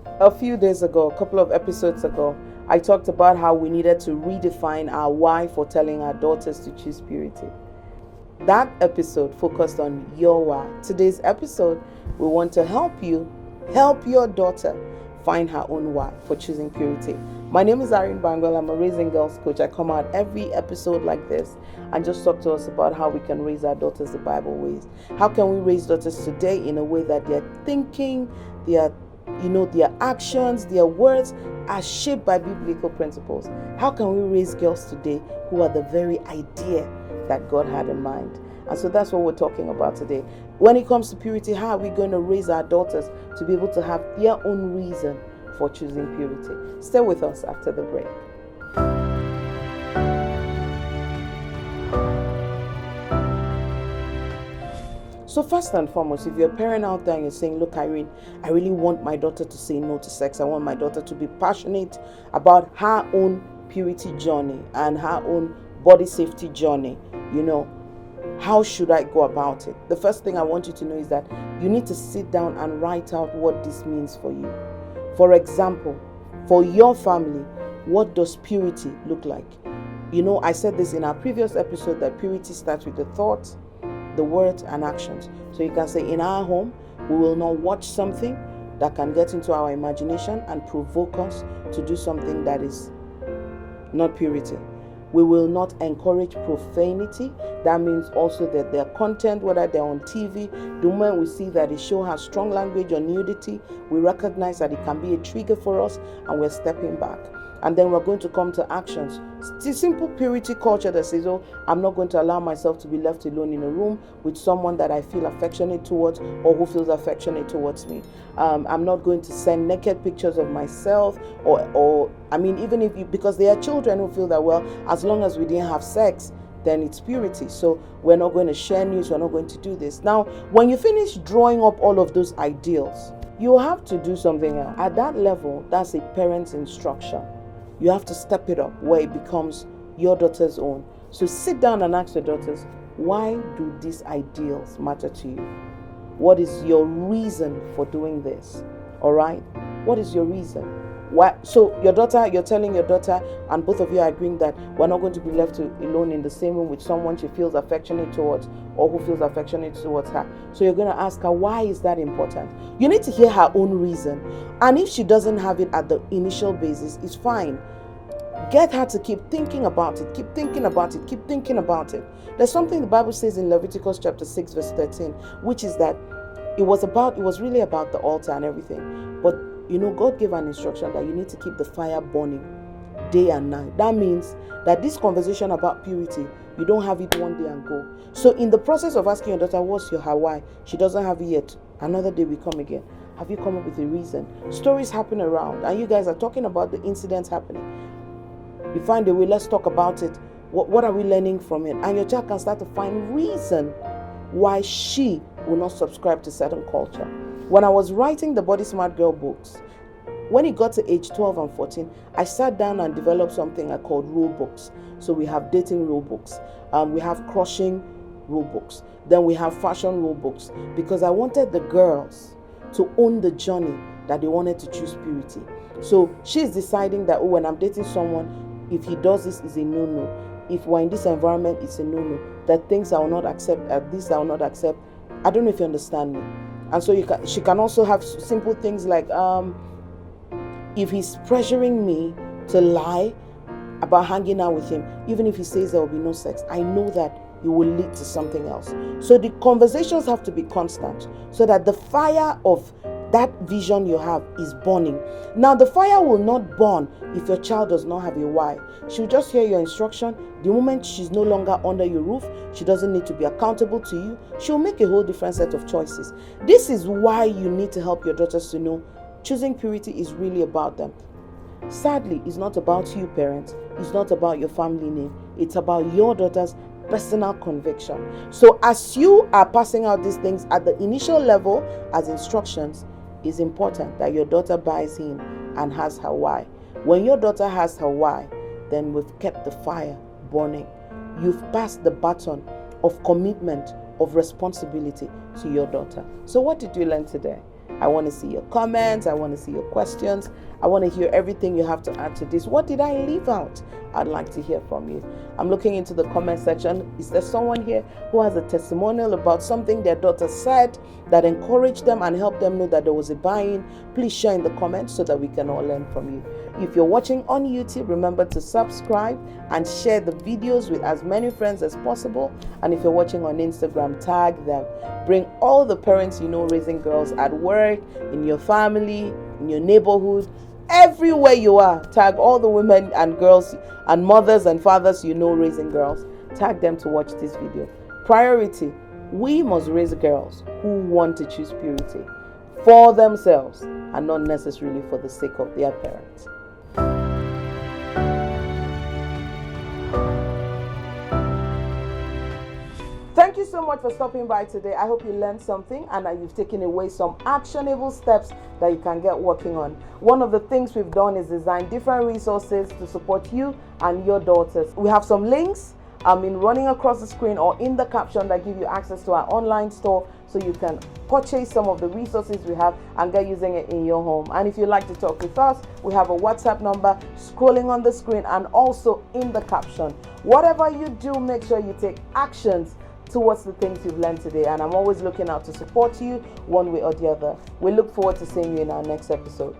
A few days ago, a couple of episodes ago, I talked about how we needed to redefine our why for telling our daughters to choose purity. That episode focused on your why. Today's episode, we want to help your daughter find her own why for choosing purity. My name is Irene Bangwell. I'm a raising girls coach. I come out every episode like this and just talk to us about how we can raise our daughters the Bible ways. How can we raise daughters today in a way that they're thinking, their actions, their words are shaped by biblical principles? How can we raise girls today who are the very idea that God had in mind? And so that's what we're talking about today. When it comes to purity, how are we going to raise our daughters to be able to have their own reason for choosing purity? Stay with us after the break. So first and foremost, if you're a parent out there and you're saying, look, Irene, I really want my daughter to say no to sex. I want my daughter to be passionate about her own purity journey and her own body safety journey. How should I go about it? The first thing I want you to know is that you need to sit down and write out what this means for you. For example, for your family, what does purity look like? I said this in our previous episode that purity starts with the thoughts, the words and actions. So you can say, in our home, we will not watch something that can get into our imagination and provoke us to do something that is not purity. We will not encourage profanity. That means also that their content, whether they're on TV, the moment we see that a show has strong language or nudity, we recognize that it can be a trigger for us and we're stepping back. And then we're going to come to actions. It's a simple purity culture that says, I'm not going to allow myself to be left alone in a room with someone that I feel affectionate towards or who feels affectionate towards me. I'm not going to send naked pictures of myself because there are children who feel that, well, as long as we didn't have sex, then it's purity. So we're not going to share news. We're not going to do this. Now, when you finish drawing up all of those ideals, you have to do something else. At that level, that's a parent's instruction. You have to step it up where it becomes your daughter's own. So sit down and ask your daughters, why do these ideals matter to you? What is your reason for doing this? All right? What is your reason? Why? So you're telling your daughter, and both of you are agreeing that we're not going to be left alone in the same room with someone she feels affectionate towards or who feels affectionate towards her. So you're going to ask her, why is that important? You need to hear her own reason. And if she doesn't have it at the initial basis, it's fine. Get her to keep thinking about it, keep thinking about it, keep thinking about it. There's something the Bible says in Leviticus chapter 6, verse 13, which is that it was really about the altar and everything. But God gave an instruction that you need to keep the fire burning day and night. That means that this conversation about purity, you don't have it one day and go. So in the process of asking your daughter, what's your Hawaii? She doesn't have it yet. Another day we come again. Have you come up with a reason? Stories happen around and you guys are talking about the incidents happening. You find a way, let's talk about it. What are we learning from it? And your child can start to find reason why she will not subscribe to certain culture. When I was writing the Body Smart Girl books, when it got to age 12 and 14, I sat down and developed something I called rule books. So we have dating rule books, we have crushing rule books, then we have fashion rule books, because I wanted the girls to own the journey that they wanted to choose purity. So she's deciding that, when I'm dating someone, if he does this, is a no-no. If we're in this environment, it's a no-no. That things I will not accept, this I will not accept. I don't know if you understand me. And so she can also have simple things like, if he's pressuring me to lie about hanging out with him, even if he says there will be no sex, I know that it will lead to something else. So the conversations have to be constant so that the fire of that vision you have is burning. Now, the fire will not burn if your child does not have a why. She'll just hear your instruction. The moment she's no longer under your roof, she doesn't need to be accountable to you. She'll make a whole different set of choices. This is why you need to help your daughters to know choosing purity is really about them. Sadly, it's not about you, parents. It's not about your family name. It's about your daughter's personal conviction. So as you are passing out these things at the initial level as instructions, it's important that your daughter buys in and has her why. When your daughter has her why, then we've kept the fire burning. You've passed the baton of commitment, of responsibility to your daughter. So what did you learn today? I want to see your comments. I want to see your questions. I want to hear everything you have to add to this. What did I leave out? I'd like to hear from you. I'm looking into the comment section. Is there someone here who has a testimonial about something their daughter said that encouraged them and helped them know that there was a buy-in? Please share in the comments so that we can all learn from you. If you're watching on YouTube, remember to subscribe and share the videos with as many friends as possible. And if you're watching on Instagram, tag them. Bring all the parents you know raising girls at work, in your family, in your neighborhood, everywhere you are. Tag all the women and girls and mothers and fathers you know raising girls. Tag them to watch this video. Priority: we must raise girls who want to choose purity for themselves and not necessarily for the sake of their parents. Thank you so much for stopping by today. I hope you learned something and that you've taken away some actionable steps that you can get working on. One of the things we've done is design different resources to support you and your daughters. We have some links running across the screen or in the caption that give you access to our online store, so you can purchase some of the resources we have and get using it in your home. And if you'd like to talk with us, we have a WhatsApp number scrolling on the screen and also in the caption. Whatever you do, make sure you take actions towards the things you've learned today, and I'm always looking out to support you one way or the other. We look forward to seeing you in our next episode.